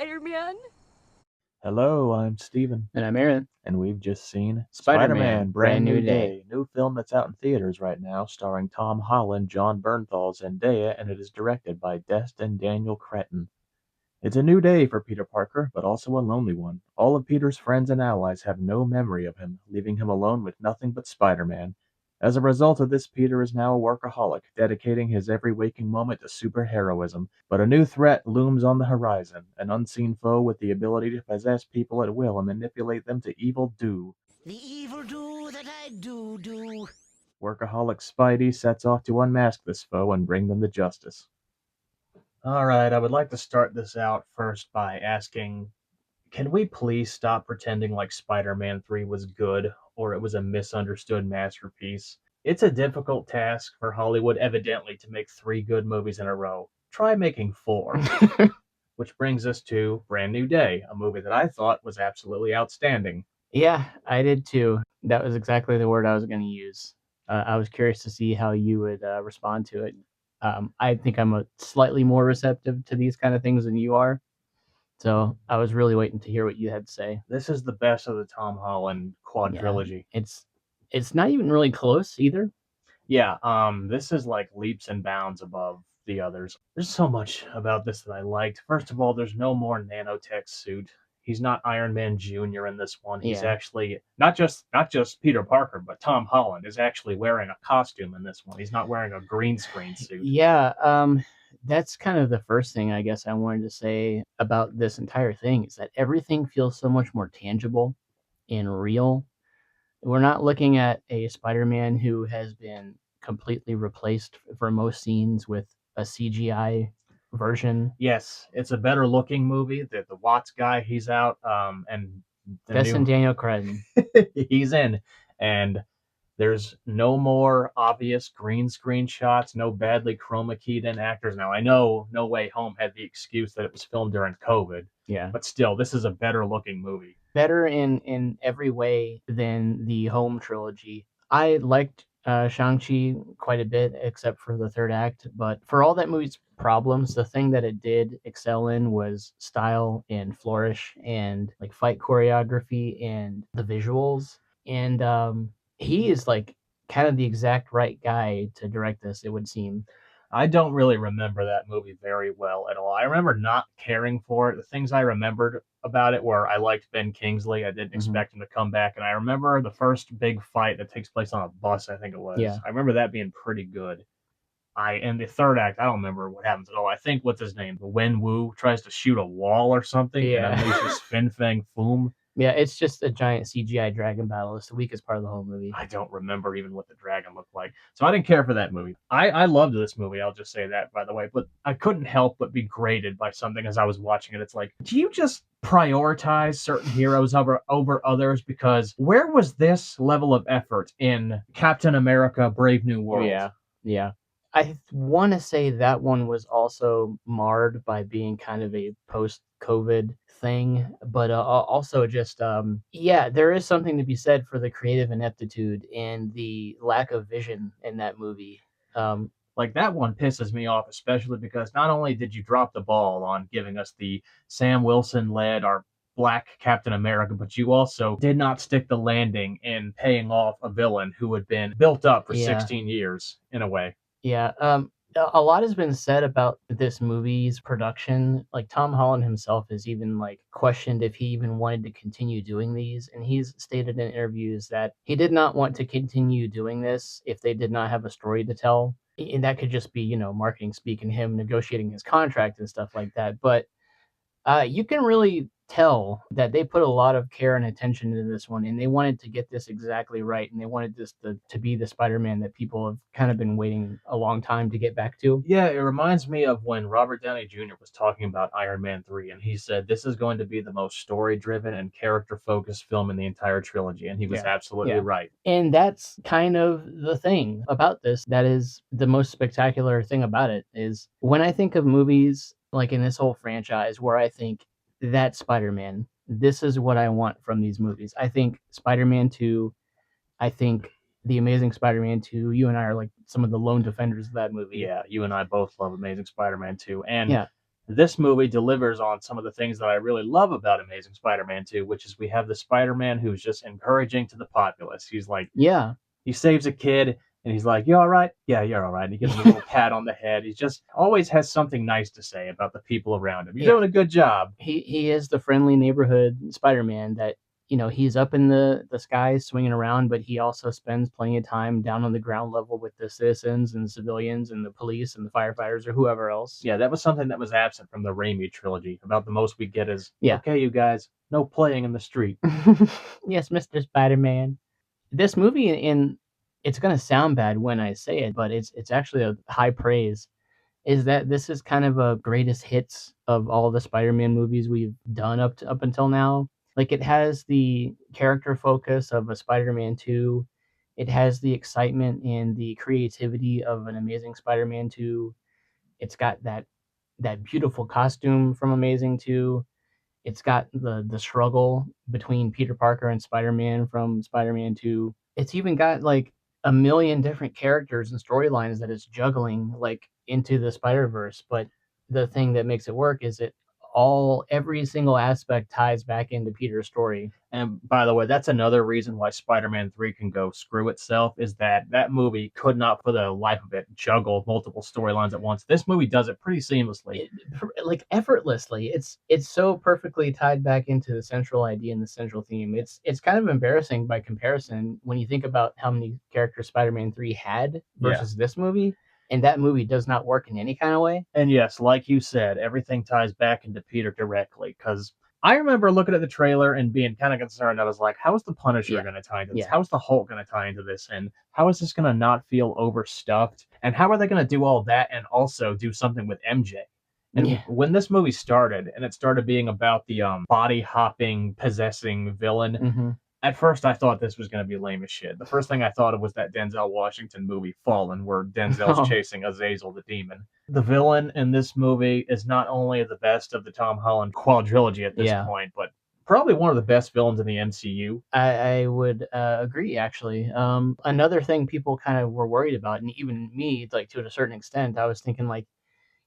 Spider-Man? Hello, I'm Steven, And I'm Aaron. and we've just seen Spider-Man, Brand New Day, new film that's out in theaters right now, starring Tom Holland, John Bernthal, Zendaya, and it is directed by Destin Daniel Cretton. It's a new day for Peter Parker, but also a lonely one. All of Peter's friends and allies have no memory of him, leaving him alone with nothing but Spider-Man. As a result of this, Peter is now a workaholic, dedicating his every waking moment to superheroism. But a new threat looms on the horizon, an unseen foe with the ability to possess people at will and manipulate them to evil do. The evil do that I do. Workaholic Spidey sets off to unmask this foe and bring them to justice. Alright, I would like to start this out first by asking, can we please stop pretending like Spider-Man 3 was good or it was a misunderstood masterpiece? It's a difficult task for Hollywood, evidently, to make 3 good movies in a row. Try making 4. Which brings us to Brand New Day, a movie that I thought was absolutely outstanding. Yeah, I did too. That was exactly the word I was going to use. I was curious to see how you would respond to it. I think I'm slightly more receptive to these kind of things than you are. So I was really waiting to hear what you had to say. This is the best of the Tom Holland quadrilogy. Yeah, it's not even really close either. Yeah, this is like leaps and bounds above the others. There's so much about this that I liked. First of all, there's no more nanotech suit. He's not Iron Man Jr. in this one. He's actually not just Peter Parker, but Tom Holland is actually wearing a costume in this one. He's not wearing a green screen suit. Yeah, that's kind of the first thing I guess I wanted to say about this entire thing is that everything feels so much more tangible and real. We're not looking at a Spider-Man who has been completely replaced for most scenes with a CGI version. Yes, it's a better looking movie. The Watts guy, he's out, and Destin Daniel Cretton. he's in, and there's no more obvious green screen shots, no badly chroma keyed in actors. Now I know No Way Home had the excuse that it was filmed during COVID. Yeah. But still, this is a better looking movie. Better in every way than the Home trilogy. I liked Shang-Chi quite a bit, except for the third act. But for all that movie's problems, the thing that it did excel in was style and flourish and like fight choreography and the visuals. And he is like kind of the exact right guy to direct this, it would seem. I don't really remember that movie very well at all. I remember not caring for it. The things I remembered about it were I liked Ben Kingsley. I didn't expect him to come back. And I remember the first big fight that takes place on a bus, I think it was. Yeah. I remember that being pretty good. In the third act, I don't remember what happens at all. I think what's his name? Wen Wu tries to shoot a wall or something and unleashes Fin Fang Foom. Yeah, it's just a giant CGI dragon battle. It's the weakest part of the whole movie. I don't remember even what the dragon looked like. So I didn't care for that movie. I loved this movie, I'll just say that, by the way. But I couldn't help but be grated by something as I was watching it. It's like, do you just prioritize certain heroes over others? Because where was this level of effort in Captain America Brave New World? Yeah. I want to say that one was also marred by being kind of a post-COVID thing, but also just there is something to be said for the creative ineptitude and the lack of vision in that movie. Like that one pisses me off, especially because not only did you drop the ball on giving us the Sam Wilson led our Black Captain America, but you also did not stick the landing in paying off a villain who had been built up for 16 years in a way. Yeah, a lot has been said about this movie's production. Like Tom Holland himself has even like questioned if he even wanted to continue doing these, and he's stated in interviews that he did not want to continue doing this if they did not have a story to tell. And that could just be, marketing speak and him negotiating his contract and stuff like that. But you can really tell that they put a lot of care and attention into this one, and they wanted to get this exactly right, and they wanted this to be the Spider-Man that people have kind of been waiting a long time to get back to. Yeah, it reminds me of when Robert Downey Jr. was talking about Iron Man 3, and he said this is going to be the most story-driven and character-focused film in the entire trilogy, and he was absolutely right. And that's kind of the thing about this that is the most spectacular thing about it is when I think of movies like in this whole franchise where I think that Spider-Man, this is what I want from these movies. I think Spider-Man 2, I think The Amazing Spider-Man 2, you and I are like some of the lone defenders of that movie. Yeah, you and I both love Amazing Spider-Man 2. And This movie delivers on some of the things that I really love about Amazing Spider-Man 2, which is we have the Spider-Man who's just encouraging to the populace. He's like, Yeah. he saves a kid and he's like, "You all right? Yeah, you're all right." And he gives him a little pat on the head. He just always has something nice to say about the people around him. You're Yeah. doing a good job. He is the friendly neighborhood Spider-Man that, he's up in the skies swinging around, but he also spends plenty of time down on the ground level with the citizens and civilians and the police and the firefighters or whoever else. Yeah, that was something that was absent from the Raimi trilogy. About the most we get is, Yeah. okay, you guys, no playing in the street. Yes, Mr. Spider-Man. This movie, and it's gonna sound bad when I say it, but it's actually a high praise, is that this is kind of a greatest hits of all the Spider-Man movies we've done up until now. Like, it has the character focus of a Spider-Man 2. It has the excitement and the creativity of an Amazing Spider-Man 2. It's got that beautiful costume from Amazing 2. It's got the struggle between Peter Parker and Spider-Man from Spider-Man 2. It's even got like a million different characters and storylines that it's juggling like into the Spider-Verse. But the thing that makes it work is every single aspect ties back into Peter's story. And by the way, that's another reason why Spider-Man 3 can go screw itself, is that that movie could not, for the life of it, juggle multiple storylines at once. This movie does it pretty seamlessly. Like effortlessly. It's so perfectly tied back into the central idea and the central theme. It's kind of embarrassing by comparison when you think about how many characters Spider-Man 3 had versus this movie. And that movie does not work in any kind of way. And yes, like you said, everything ties back into Peter directly, because I remember looking at the trailer and being kind of concerned. I was like, how is the Punisher going to tie into this? Yeah. How is the Hulk going to tie into this? And how is this going to not feel overstuffed? And how are they going to do all that and also do something with MJ? And when this movie started, and it started being about the body hopping, possessing villain, at first I thought this was going to be lame as shit. The first thing I thought of was that Denzel Washington movie, Fallen, where Denzel's chasing Azazel the demon. The villain in this movie is not only the best of the Tom Holland quadrilogy at this point, but probably one of the best villains in the MCU. I would agree, actually. Another thing people kind of were worried about, and even me, like to a certain extent, I was thinking like,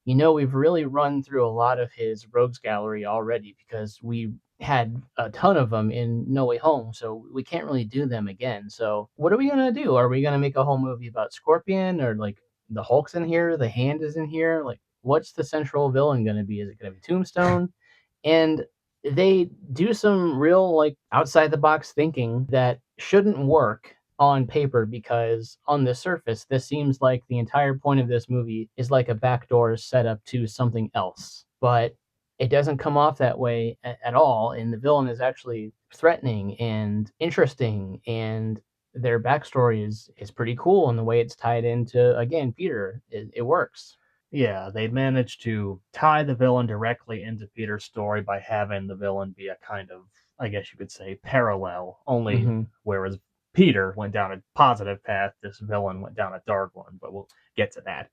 we've really run through a lot of his rogues gallery already because we had a ton of them in No Way Home, so we can't really do them again. So what are we gonna do? Are we gonna make a whole movie about Scorpion, or like the Hulk's in here, the Hand is in here? Like, what's the central villain gonna be? Is it gonna be Tombstone? And they do some real like outside the box thinking that shouldn't work on paper, because on the surface this seems like the entire point of this movie is like a backdoor setup to something else, but it doesn't come off that way at all, and the villain is actually threatening and interesting, and their backstory is pretty cool, and the way it's tied into, again, Peter, it works. Yeah, they managed to tie the villain directly into Peter's story by having the villain be a kind of, I guess you could say, parallel, only whereas Peter went down a positive path, this villain went down a dark one, but we'll get to that.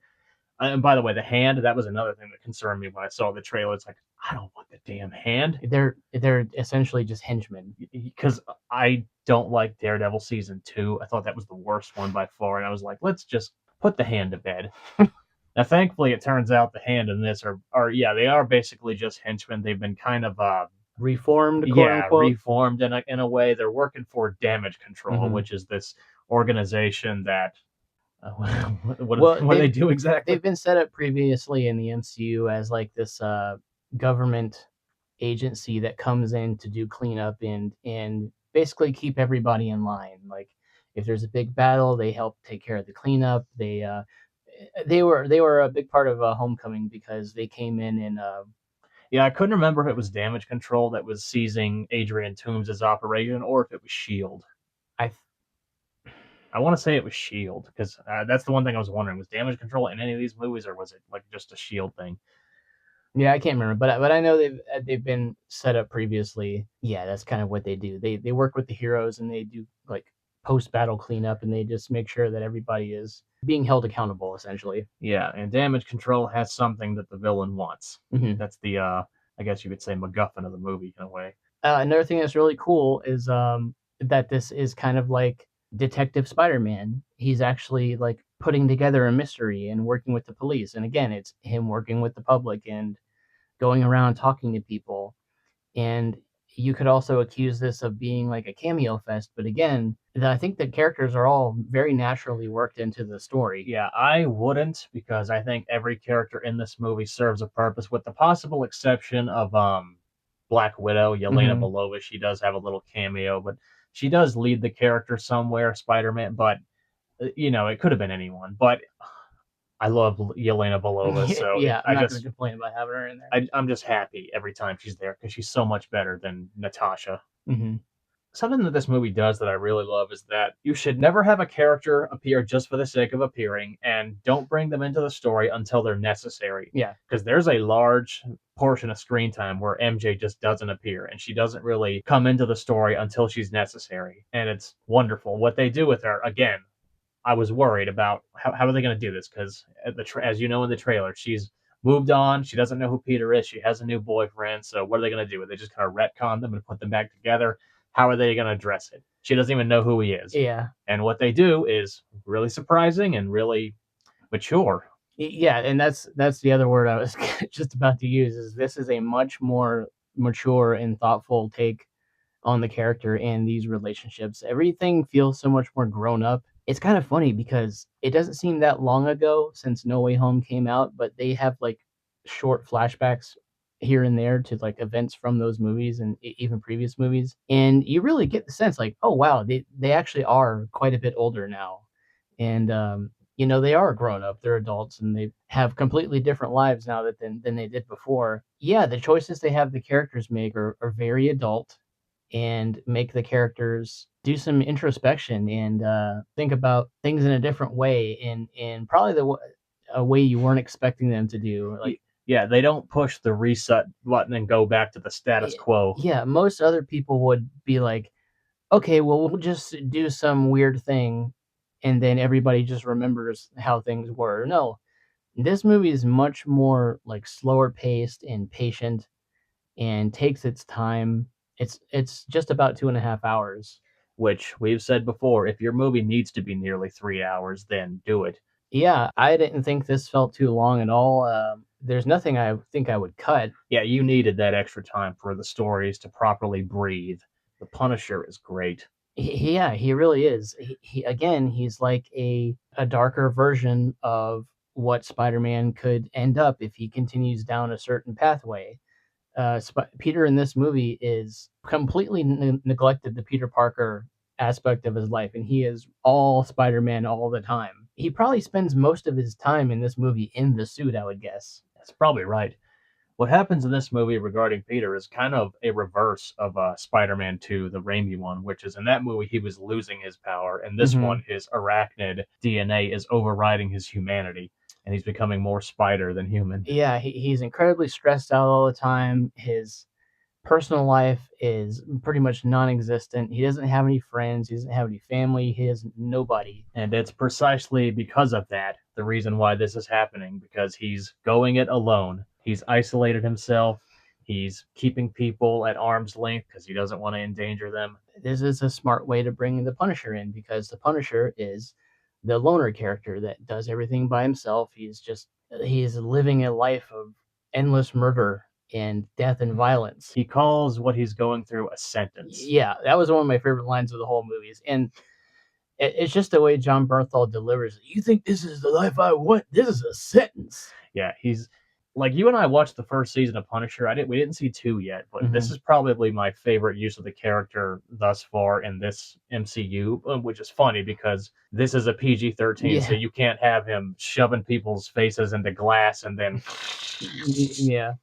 And by the way, the Hand, that was another thing that concerned me when I saw the trailer. It's like, I don't want the damn Hand. They're essentially just henchmen. Because I don't like Daredevil Season 2. I thought that was the worst one by far, and I was like, let's just put the Hand to bed. Now, thankfully, it turns out the Hand and this they are basically just henchmen. They've been kind of reformed, quote unquote. Reformed in a way. They're working for Damage Control, which is this organization that what do they do exactly? They've been set up previously in the MCU as like this government agency that comes in to do cleanup and basically keep everybody in line. Like, if there's a big battle, they help take care of the cleanup. They were a big part of Homecoming because they came in and I couldn't remember if it was Damage Control that was seizing Adrian Toomes' operation or if it was S.H.I.E.L.D. I want to say it was S.H.I.E.L.D. because that's the one thing I was wondering. Was Damage Control in any of these movies, or was it like just a S.H.I.E.L.D. thing? Yeah, I can't remember, but I know they've been set up previously. Yeah, that's kind of what they do. They work with the heroes and they do like post-battle cleanup, and they just make sure that everybody is being held accountable, essentially. Yeah, and Damage Control has something that the villain wants. That's the I guess you could say MacGuffin of the movie in a way. Another thing that's really cool is that this is kind of like Detective Spider-Man. He's actually like putting together a mystery and working with the police, and again, it's him working with the public and going around talking to people. And you could also accuse this of being like a cameo fest, but again, I think the characters are all very naturally worked into the story. Yeah, I wouldn't, because I think every character in this movie serves a purpose, with the possible exception of Black Widow, Yelena Mhm. Belova. She does have a little cameo, but she does lead the character somewhere, Spider-Man. But it could have been anyone. But I love Yelena Belova, so Yeah, I'm not going to complain about having her in there. I'm just happy every time she's there because she's so much better than Natasha. Hmm. Something that this movie does that I really love is that you should never have a character appear just for the sake of appearing, and don't bring them into the story until they're necessary. Yeah. Because there's a large portion of screen time where MJ just doesn't appear, and she doesn't really come into the story until she's necessary. And it's wonderful. What they do with her, again, I was worried about how are they going to do this, because as you know in the trailer, she's moved on. She doesn't know who Peter is. She has a new boyfriend. So what are they going to do? Are they just kind of retcon them and put them back together? How are they going to address it? She doesn't even know who he is. Yeah. And what they do is really surprising and really mature. Yeah, and that's the other word I was just about to use. Is this is a much more mature and thoughtful take on the character and these relationships. Everything feels so much more grown up. It's kind of funny because it doesn't seem that long ago since No Way Home came out, but they have like short flashbacks here and there to like events from those movies and even previous movies. And you really get the sense like, oh wow, they actually are quite a bit older now. And they are grown up, they're adults, and they have completely different lives now than they did before. Yeah, the choices they have the characters make are very adult and make the characters do some introspection and think about things in a different way, in probably a way you weren't expecting them to do. Like, Yeah, they don't push the reset button and go back to the status quo. yeah, most other people would be like, okay, well, we'll just do some weird thing, and then everybody just remembers how things were. No, this movie is much more like slower paced and patient and takes its time. It's just about 2.5 hours. Which we've said before, if your movie needs to be nearly 3 hours, then do it. Yeah, I didn't think this felt too long at all. There's nothing I think I would cut. Yeah, you needed that extra time for the stories to properly breathe. The Punisher is great. Yeah, he really is. Again, he's like a darker version of what Spider-Man could end up if he continues down a certain pathway. Peter in this movie is completely neglected the Peter Parker aspect of his life, and he is all Spider-Man all the time. He probably spends most of his time in this movie in the suit, I would guess. That's probably right. What happens in this movie regarding Peter is kind of a reverse of Spider-Man 2, the Raimi one, which is in that movie he was losing his power. In this one, his arachnid DNA is overriding his humanity, and he's becoming more spider than human. Yeah, he's incredibly stressed out all the time. His personal life is pretty much non-existent. He doesn't have any friends. He doesn't have any family. He has nobody. And it's precisely because of that the reason why this is happening, because he's going it alone. He's isolated himself. He's keeping people at arm's length because he doesn't want to endanger them. This is a smart way to bring the Punisher in, because the Punisher is the loner character that does everything by himself. He's living a life of endless murder and death and violence. He calls what he's going through a sentence. Yeah, that was one of my favorite lines of the whole movies. And it's just the way John Bernthal delivers it. You think this is the life I want? This is a sentence. Yeah, he's like, you and I watched the first season of Punisher. We didn't see 2 yet, but this is probably my favorite use of the character thus far in this MCU, which is funny because this is a PG-13, so you can't have him shoving people's faces into glass and then yeah.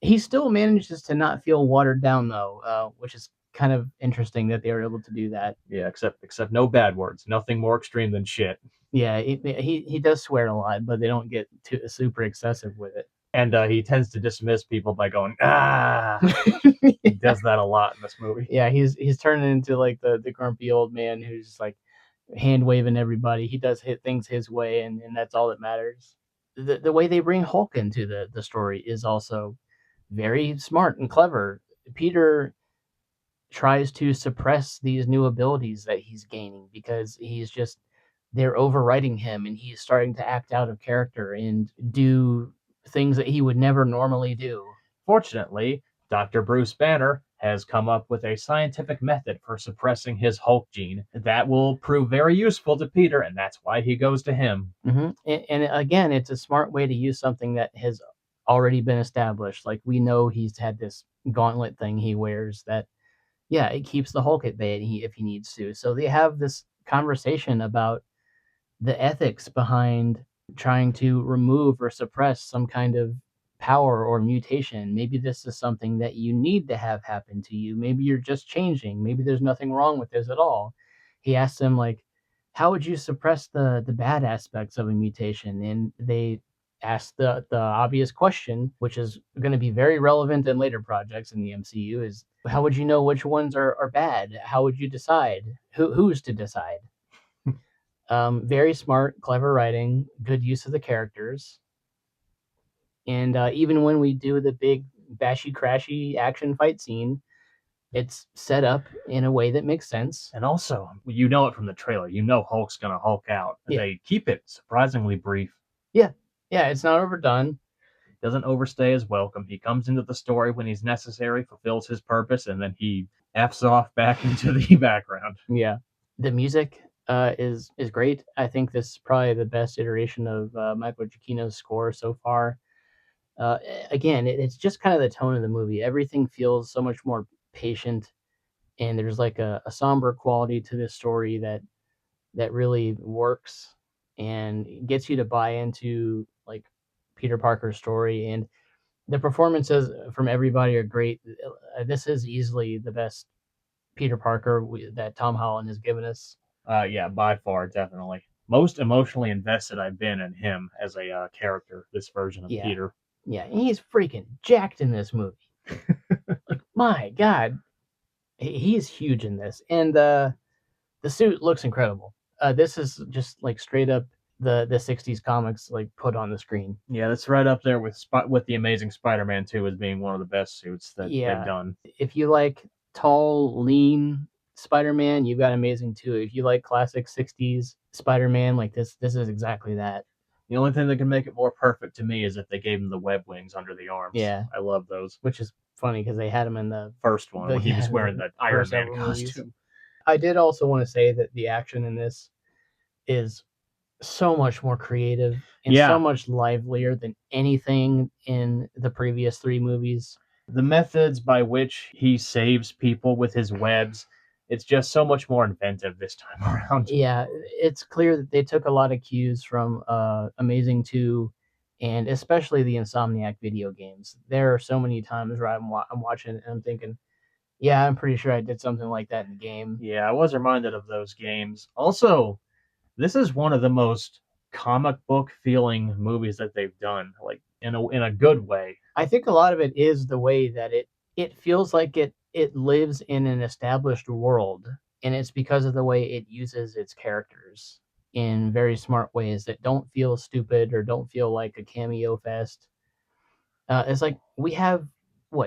He still manages to not feel watered down though, which is kind of interesting that they were able to do that. Yeah, except no bad words. Nothing more extreme than shit. Yeah, he does swear a lot, but they don't get too super excessive with it. And he tends to dismiss people by going, ah. He does that a lot in this movie. Yeah, he's turning into like the grumpy old man who's just like hand waving everybody. He does hit things his way, and that's all that matters. The way they bring Hulk into the story is also very smart and clever. Peter tries to suppress these new abilities that he's gaining because they're overriding him, and he's starting to act out of character and do things that he would never normally do. Fortunately, Dr. Bruce Banner has come up with a scientific method for suppressing his Hulk gene that will prove very useful to Peter, and that's why he goes to him. And again, it's a smart way to use something that has already been established. Like, we know he's had this gauntlet thing he wears that, yeah, it keeps the Hulk at bay if he needs to. So they have this conversation about the ethics behind trying to remove or suppress some kind of power or mutation. Maybe this is something that you need to have happen to you. Maybe you're just changing. Maybe there's nothing wrong with this at all. He asked him, like, how would you suppress the bad aspects of a mutation? And they asked the obvious question, which is going to be very relevant in later projects in the MCU, is how would you know which ones are bad? How would you decide? Who's to decide? Very smart, clever writing, good use of the characters. And even when we do the big bashy crashy action fight scene, it's set up in a way that makes sense. And also, you know it from the trailer. You know Hulk's gonna Hulk out. Yeah. They keep it surprisingly brief. Yeah, it's not overdone. Doesn't overstay his welcome. He comes into the story when he's necessary, fulfills his purpose, and then he F's off back into the background. Yeah. The music is great. I think this is probably the best iteration of Michael Giacchino's score so far. Again, it's just kind of the tone of the movie. Everything feels so much more patient, and there's like a somber quality to this story that really works and gets you to buy into like Peter Parker's story. And the performances from everybody are great. This is easily the best Peter Parker that Tom Holland has given us. Yeah, by far, definitely. Most emotionally invested I've been in him as a character, this version of Peter. Yeah, and he's freaking jacked in this movie. Like, my God. He is huge in this. And the suit looks incredible. This is just like straight up the 60s comics like put on the screen. Yeah, that's right up there with the Amazing Spider-Man 2 as being one of the best suits that they've done. If you like tall, lean Spider-Man, you've got Amazing 2. If you like classic 60s Spider-Man, like this is exactly that. The only thing that can make it more perfect to me is if they gave him the web wings under the arms. Yeah. I love those. Which is funny because they had him in the first one when he was wearing the Iron Man costume. I did also want to say that the action in this is so much more creative and so much livelier than anything in the previous 3 movies. The methods by which he saves people with his webs, it's just so much more inventive this time around. Yeah, it's clear that they took a lot of cues from Amazing 2 and especially the Insomniac video games. There are so many times where I'm watching it and I'm thinking, yeah, I'm pretty sure I did something like that in the game. Yeah, I was reminded of those games. Also, this is one of the most comic book feeling movies that they've done, like in a good way. I think a lot of it is the way that it feels like it lives in an established world, and it's because of the way it uses its characters in very smart ways that don't feel stupid or don't feel like a cameo fest. It's like we have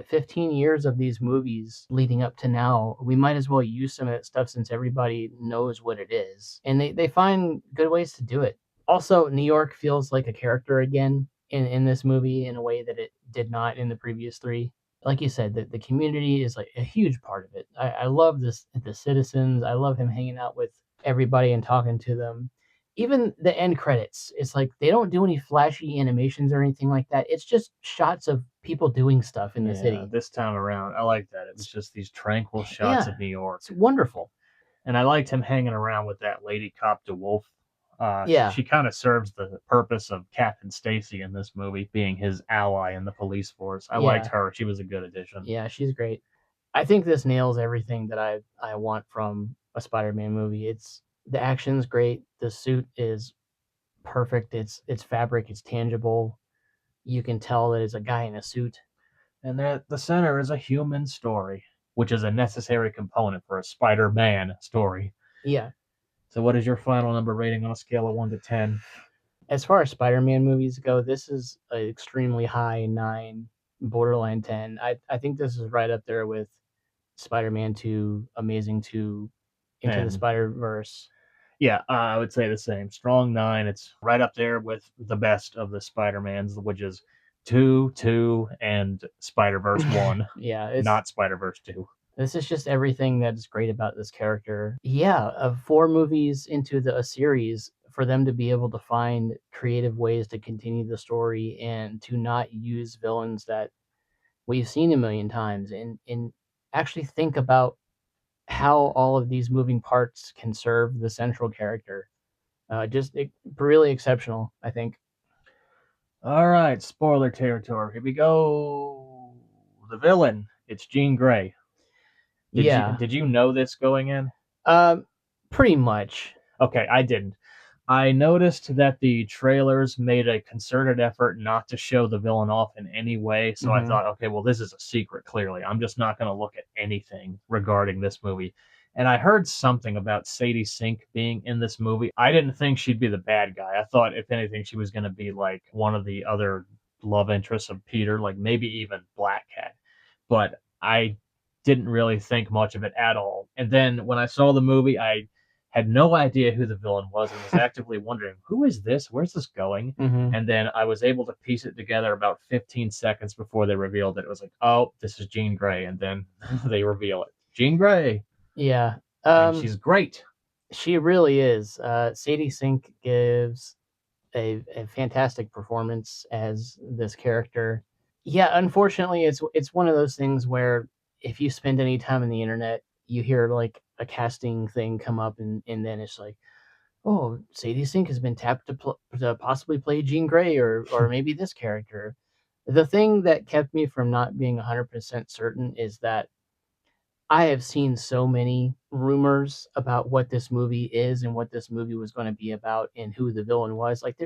15 years of these movies leading up to now. We might as well use some of that stuff since everybody knows what it is, and they find good ways to do it. Also, New York feels like a character again in this movie in a way that it did not in the previous 3. Like you said, the community is like a huge part of it. I love the citizens. I love him hanging out with everybody and talking to them. Even the end credits, it's like they don't do any flashy animations or anything like that. It's just shots of people doing stuff in the city. This time around, I like that. It's just these tranquil shots of New York. It's wonderful. And I liked him hanging around with that lady cop DeWolf. She kind of serves the purpose of Captain Stacy in this movie, being his ally in the police force. I liked her. She was a good addition. Yeah, she's great. I think this nails everything that I want from a Spider-Man movie. The action's great. The suit is perfect. It's fabric. It's tangible. You can tell that it's a guy in a suit. And at the center is a human story, which is a necessary component for a Spider-Man story. Yeah. So what is your final number rating on a scale of 1 to 10? As far as Spider-Man movies go, this is an extremely high 9, borderline 10. I think this is right up there with Spider-Man 2, Amazing 2, Into the Spider-Verse. Yeah, I would say the same. Strong 9. It's right up there with the best of the Spider-Mans, which is 2, and Spider-Verse 1, Yeah, not Spider-Verse 2. this is just everything that is great about this character. Yeah, of 4 movies into a series, for them to be able to find creative ways to continue the story and to not use villains that we've seen a million times, and actually think about how all of these moving parts can serve the central character. Really exceptional, I think. All right, spoiler territory. Here we go. The villain. It's Jean Grey. Yeah, Did you know this going in? um, pretty much. Okay, I didn't. I noticed that the trailers made a concerted effort not to show the villain off in any way, so I Mhm. thought, okay, well, this is a secret, clearly. I'm just not going to look at anything regarding this movie. And I heard something about Sadie Sink being in this movie. I didn't think she'd be the bad guy. I thought, if anything, she was going to be like one of the other love interests of Peter, like maybe even Black Cat. But I didn't really think much of it at all. And then when I saw the movie, I had no idea who the villain was and was actively wondering, who is this? Where's this going? Mhm. And then I was able to piece it together about 15 seconds before they revealed it. It was like, oh, this is Jean Grey. And then they reveal it. Jean Grey. Yeah. And she's great. She really is. Sadie Sink gives a fantastic performance as this character. Yeah, unfortunately, it's one of those things where if you spend any time on the internet, you hear like a casting thing come up, and then it's like, oh, Sadie Sink has been tapped to possibly play Jean Grey or maybe this character. The thing that kept me from not being 100% certain is that I have seen so many rumors about what this movie is and what this movie was going to be about and who the villain was. Like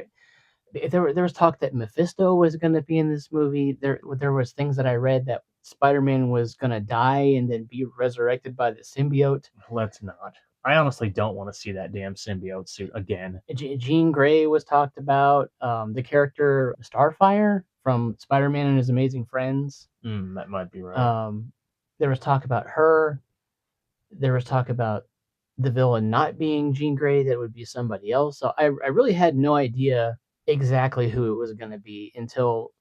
there was talk that Mephisto was going to be in this movie. There was things that I read that Spider-Man was going to die and then be resurrected by the symbiote. Let's not. I honestly don't want to see that damn symbiote suit again. Jean Grey was talked about. The character Starfire from Spider-Man and His Amazing Friends. That might be right. There was talk about her. There was talk about the villain not being Jean Grey, that it would be somebody else. So I really had no idea exactly who it was going to be until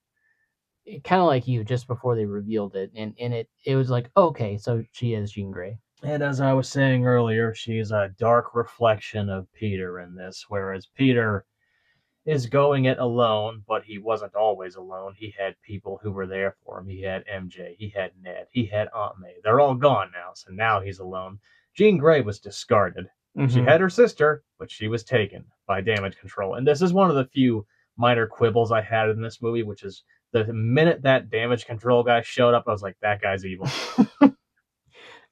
kind of like you, just before they revealed it, and it was like, okay, so she is Jean Grey. And as I was saying earlier, she's a dark reflection of Peter in this, whereas Peter is going it alone, but he wasn't always alone. He had people who were there for him. He had MJ, he had Ned, he had Aunt May. They're all gone now, so now he's alone. Jean Grey was discarded. She Mhm. had her sister, but she was taken by damage control. And this is one of the few minor quibbles I had in this movie, which is the minute that damage control guy showed up, I was like, that guy's evil.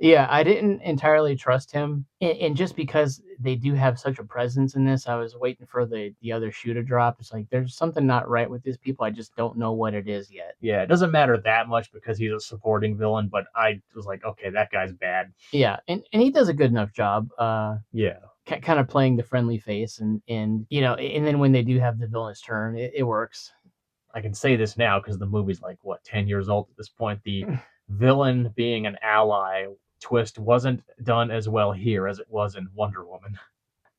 Yeah, I didn't entirely trust him, and just because they do have such a presence in this, I was waiting for the other shoe to drop. It's like there's something not right with these people. I just don't know what it is yet. Yeah, it doesn't matter that much because he's a supporting villain, but I was like, okay, that guy's bad. Yeah, and he does a good enough job. Yeah. Kind of playing the friendly face, and and then when they do have the villain's turn, it works. I can say this now because the movie's like, what, 10 years old at this point. The villain being an ally twist wasn't done as well here as it was in Wonder Woman.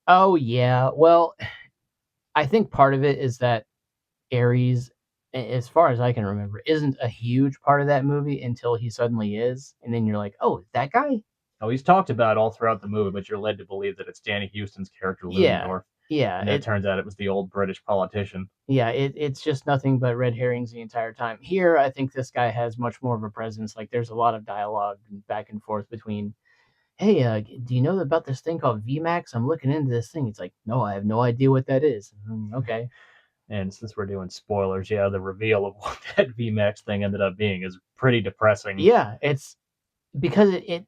Oh yeah, well, I think part of it is that Ares, as far as I can remember, isn't a huge part of that movie until he suddenly is, and then you're like, oh, that guy. Oh, he's talked about all throughout the movie, but you're led to believe that it's Danny Houston's character, Yeah, Ludendorff. yeah, And then it turns out it was the old British politician. yeah. It's just nothing but red herrings the entire time. Here, I think this guy has much more of a presence. Like there's a lot of dialogue back and forth between, hey, do you know about this thing called VMAX? I'm looking into this thing. It's like, no, I have no idea what that is. Okay. And since we're doing spoilers, yeah, the reveal of what that VMAX thing ended up being is pretty depressing. Yeah, it's because it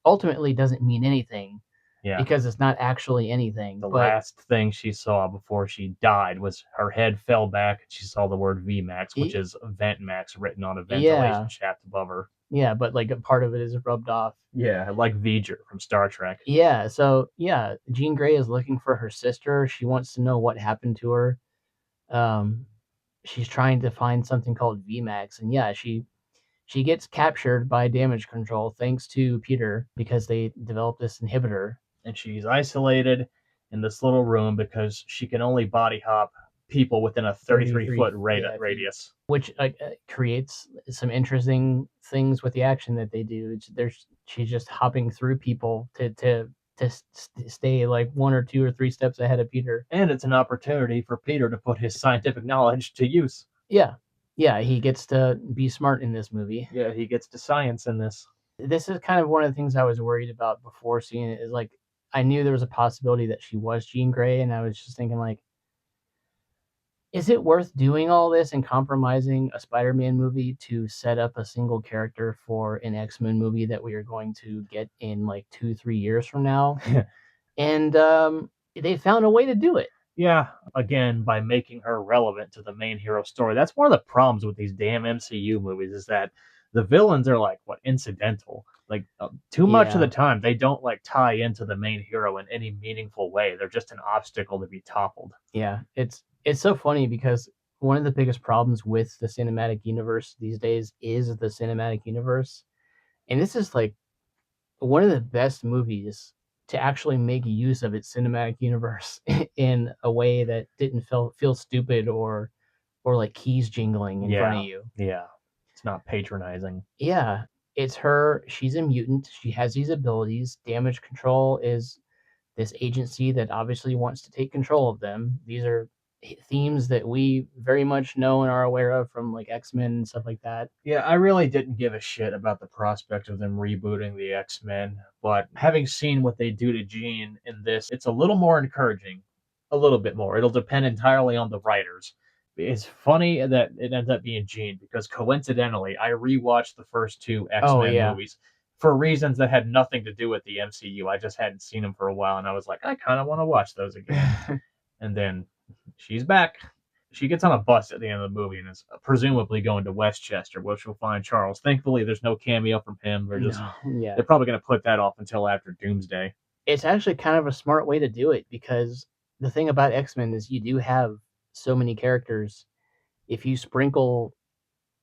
ultimately doesn't mean anything. Yeah. Because it's not actually anything. The last thing she saw before she died was her head fell back and she saw the word VMAX, which is Vent Max written on a ventilation shaft above her. Yeah, but like a part of it is rubbed off. Yeah, like V'ger from Star Trek. Yeah, so yeah, Jean Grey is looking for her sister. She wants to know what happened to her. She's trying to find something called VMAX, and yeah, she gets captured by damage control thanks to Peter because they developed this inhibitor. And she's isolated in this little room because she can only body hop people within a 33-foot yeah, feet. radius. Which creates some interesting things with the action that they do. She's just hopping through people to stay like 1 or 2 or 3 steps ahead of Peter. And it's an opportunity for Peter to put his scientific knowledge to use. Yeah, he gets to be smart in this movie. Yeah, he gets to science in this. This is kind of one of the things I was worried about before seeing it. Is like I knew there was a possibility that she was Jean Grey, and I was just thinking like, is it worth doing all this and compromising a Spider-Man movie to set up a single character for an X-Men movie that we are going to get in like 2-3 years from now? And they found a way to do it. Yeah, again, by making her relevant to the main hero story. That's one of the problems with these damn MCU movies is that the villains are like incidental. Like too much of the time, they don't like tie into the main hero in any meaningful way. They're just an obstacle to be toppled. Yeah, it's so funny because one of the biggest problems with the cinematic universe these days is the cinematic universe, and this is like one of the best movies to actually make use of its cinematic universe in a way that didn't feel stupid or like keys jingling in front of you. Yeah, it's not patronizing. Yeah, it's her. She's a mutant. She has these abilities. Damage Control is this agency that obviously wants to take control of them. These are themes that we very much know and are aware of from like X-Men and stuff like that. Yeah, I really didn't give a shit about the prospect of them rebooting the X-Men, but having seen what they do to Jean in this, it's a little more encouraging. A little bit more. It'll depend entirely on the writers. It's funny that it ends up being Jean because coincidentally, I rewatched the first 2 X-Men movies for reasons that had nothing to do with the MCU. I just hadn't seen them for a while, and I was like, I kind of want to watch those again. And then she's back. She gets on a bus at the end of the movie and is presumably going to Westchester, where she'll find Charles. Thankfully, there's no cameo from him. They're probably going to put that off until after Doomsday. It's actually kind of a smart way to do it because the thing about X-Men is you do have so many characters. If you sprinkle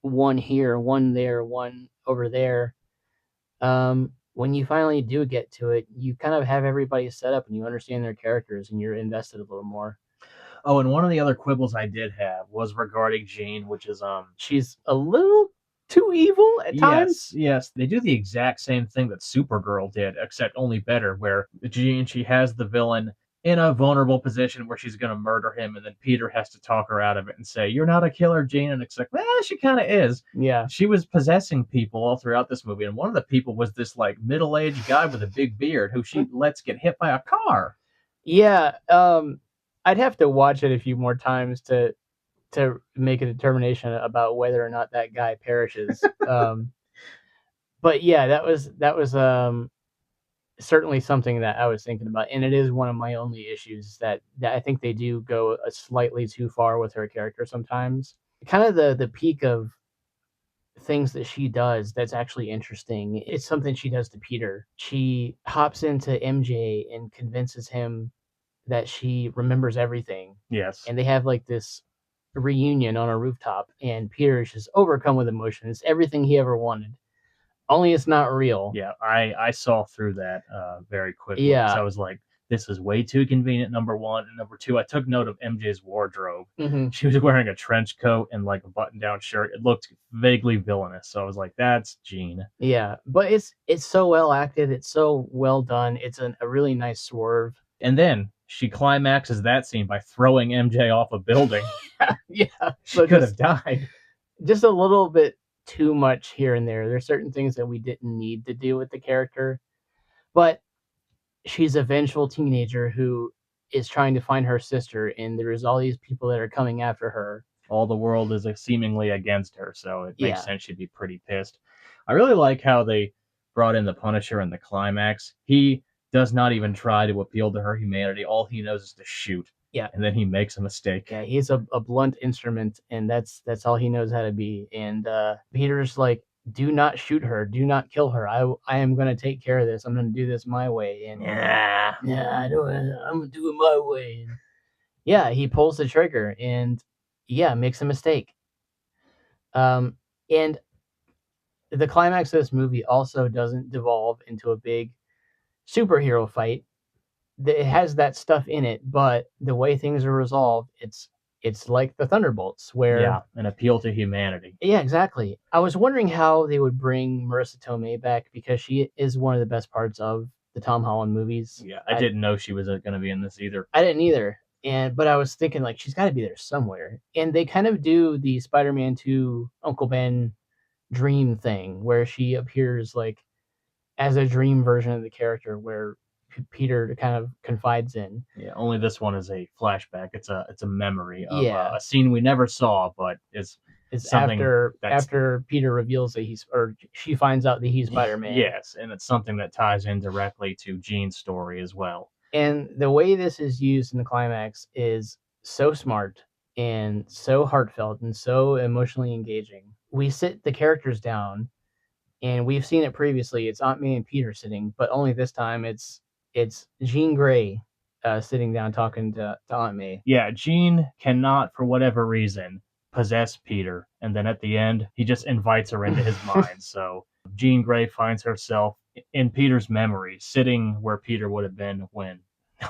one here, one there, one over there, when you finally do get to it, you kind of have everybody set up and you understand their characters and you're invested a little more. Oh, and one of the other quibbles I did have was regarding Jean, which is she's a little too evil at times. Yes, they do the exact same thing that Supergirl did, except only better, where Jean, she has the villain in a vulnerable position where she's going to murder him, and then Peter has to talk her out of it and say, you're not a killer, Jean, and it's like, well, she kind of is. Yeah. She was possessing people all throughout this movie, and one of the people was this, like, middle-aged guy with a big beard who she lets get hit by a car. Yeah, I'd have to watch it a few more times to make a determination about whether or not that guy perishes. But yeah, that was certainly something that I was thinking about, and it is one of my only issues that I think they do go a slightly too far with her character sometimes. Kind of the peak of things that she does that's actually interesting. It's something she does to Peter. She hops into MJ and convinces him that she remembers everything. Yes. And they have like this reunion on a rooftop, and Peter is just overcome with emotion. It's everything he ever wanted. Only it's not real. Yeah, I saw through that very quickly. Yeah. So I was like, this is way too convenient, number one. And number two, I took note of MJ's wardrobe. Mm-hmm. She was wearing a trench coat and like a button-down shirt. It looked vaguely villainous. So I was like, that's Jean. Yeah, but it's so well acted. It's so well done. It's a really nice swerve. And then she climaxes that scene by throwing MJ off a building. Yeah. She could have died. Just a little bit too much here and there. There's certain things that we didn't need to do with the character. But she's a vengeful teenager who is trying to find her sister, and there's all these people that are coming after her. All the world is seemingly against her, so it makes sense she'd be pretty pissed. I really like how they brought in the Punisher in the climax. He does not even try to appeal to her humanity. All he knows is to shoot. Yeah. And then he makes a mistake. Yeah, he's a blunt instrument, and that's all he knows how to be. And Peter's like, do not shoot her. Do not kill her. I am going to take care of this. I'm going to do this my way. And I'm going to do it my way. And, yeah, he pulls the trigger and, makes a mistake. And the climax of this movie also doesn't devolve into a big superhero fight. It has that stuff in it, but the way things are resolved, it's it's like the Thunderbolts, where Yeah, an appeal to humanity. yeah, exactly. I was wondering how they would bring Marissa Tomei back because she is one of the best parts of the Tom Holland movies. Yeah, I didn't know she was going to be in this either. I didn't either. But I was thinking like she's got to be there somewhere. And they kind of do the Spider-Man 2 Uncle Ben dream thing where she appears like as a dream version of the character where Peter kind of confides in. Yeah, only this one is a flashback. It's a memory of Yeah. a scene we never saw, but it's something after Peter reveals that she finds out that he's Spider-Man. Yes, and it's something that ties in directly to Jean's story as well. And the way this is used in the climax is so smart and so heartfelt and so emotionally engaging. We sit the characters down, and we've seen it previously. It's Aunt May and Peter sitting, but only this time it's Jean Grey sitting down talking to Aunt May. Yeah, Jean cannot, for whatever reason, possess Peter, and then at the end, he just invites her into his mind. So Jean Grey finds herself in Peter's memory, sitting where Peter would have been when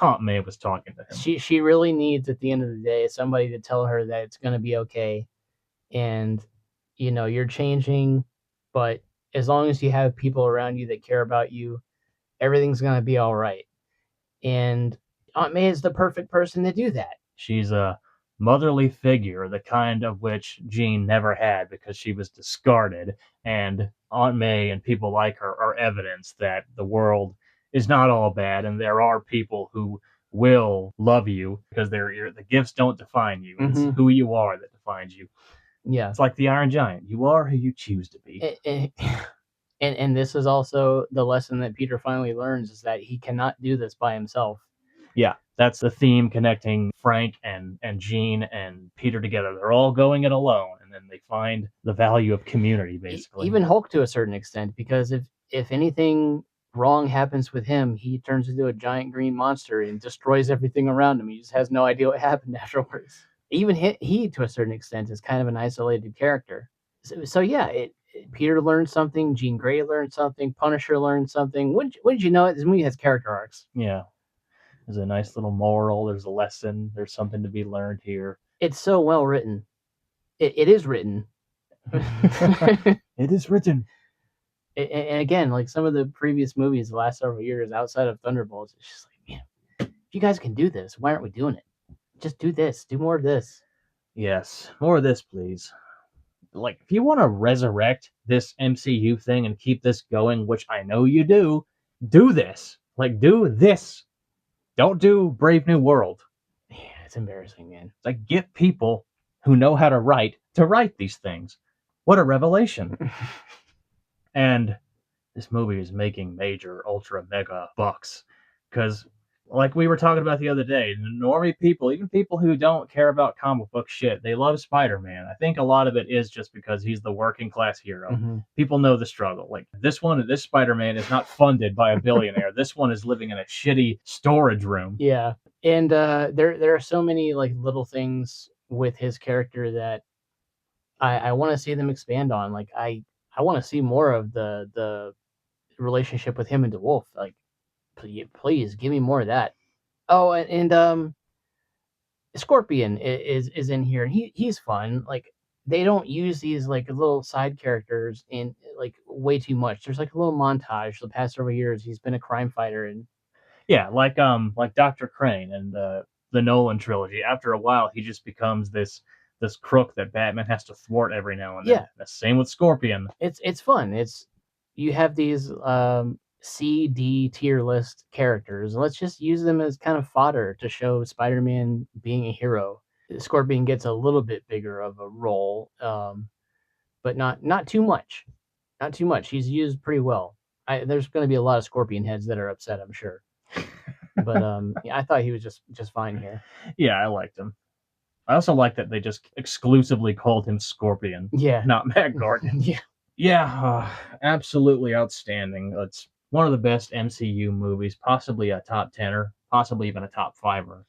Aunt May was talking to him. She really needs, at the end of the day, somebody to tell her that it's going to be okay, and you're changing, but as long as you have people around you that care about you, everything's going to be all right. And Aunt May is the perfect person to do that. She's a motherly figure, the kind of which Jean never had because she was discarded, and Aunt May and people like her are evidence that the world is not all bad, and there are people who will love you because the gifts don't define you. It's who you are that defines you. Yeah. It's like the Iron Giant. You are who you choose to be. And this is also the lesson that Peter finally learns, is that he cannot do this by himself. Yeah, that's the theme connecting Frank and Jean and Peter together. They're all going it alone, and then they find the value of community, basically. Even Hulk to a certain extent, because if anything wrong happens with him, he turns into a giant green monster and destroys everything around him. He just has no idea what happened afterwards. Even he to a certain extent, is kind of an isolated character. So yeah, Peter learned something, Jean Grey learned something, Punisher learned something. Wouldn't you know it? This movie has character arcs. Yeah. There's a nice little moral. There's a lesson. There's something to be learned here. It's so well written. It is written. It is written. And again, like some of the previous movies the last several years outside of Thunderbolts, it's just like, man, if you guys can do this, why aren't we doing it? Just do this. Do more of this. Yes. More of this, please. Like, if you want to resurrect this MCU thing and keep this going, which I know you do this. Like, do this. Don't do Brave New World. Yeah, it's embarrassing, man. Like, get people who know how to write these things. What a revelation. And this movie is making major, ultra, mega bucks. Because, like we were talking about the other day, normie people, even people who don't care about comic book shit, they love Spider-Man. I think a lot of it is just because he's the working class hero. Mm-hmm. People know the struggle. Like, this Spider-Man is not funded by a billionaire. This one is living in a shitty storage room. Yeah. And there are so many like little things with his character that I want to see them expand on. Like I want to see more of the relationship with him and DeWolf. Like, please give me more of that. Oh, and Scorpion is in here, and he's fun. Like, they don't use these like little side characters in like way too much. There's like a little montage. The past several years, he's been a crime fighter, and yeah, like Dr. Crane and the Nolan trilogy. After a while, he just becomes this crook that Batman has to thwart every now and then. Yeah. The same with Scorpion. It's fun. You have these C, D tier list characters. Let's just use them as kind of fodder to show Spider-Man being a hero. Scorpion gets a little bit bigger of a role, but not too much. Not too much. He's used pretty well. There's going to be a lot of Scorpion heads that are upset, I'm sure. But I thought he was just fine here. Yeah, I liked him. I also like that they just exclusively called him Scorpion. Yeah. Not Matt Gordon. Yeah. Yeah, absolutely outstanding. It's one of the best MCU movies, possibly a top 10er, possibly even a top 5er.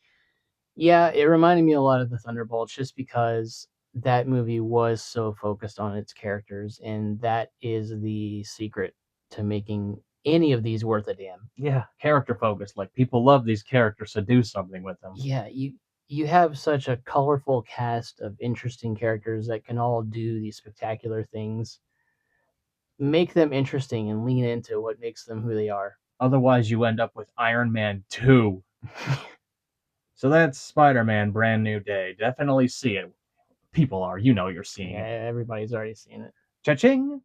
Yeah, it reminded me a lot of the Thunderbolts just because that movie was so focused on its characters, and that is the secret to making any of these worth a damn. Yeah, character focused. Like, people love these characters, so do something with them. Yeah, you have such a colorful cast of interesting characters that can all do these spectacular things. Make them interesting and lean into what makes them who they are. Otherwise, you end up with Iron Man 2. So that's Spider-Man Brand New Day. Definitely see it. People are, you're seeing Yeah, it. everybody's already seen it. Cha-ching!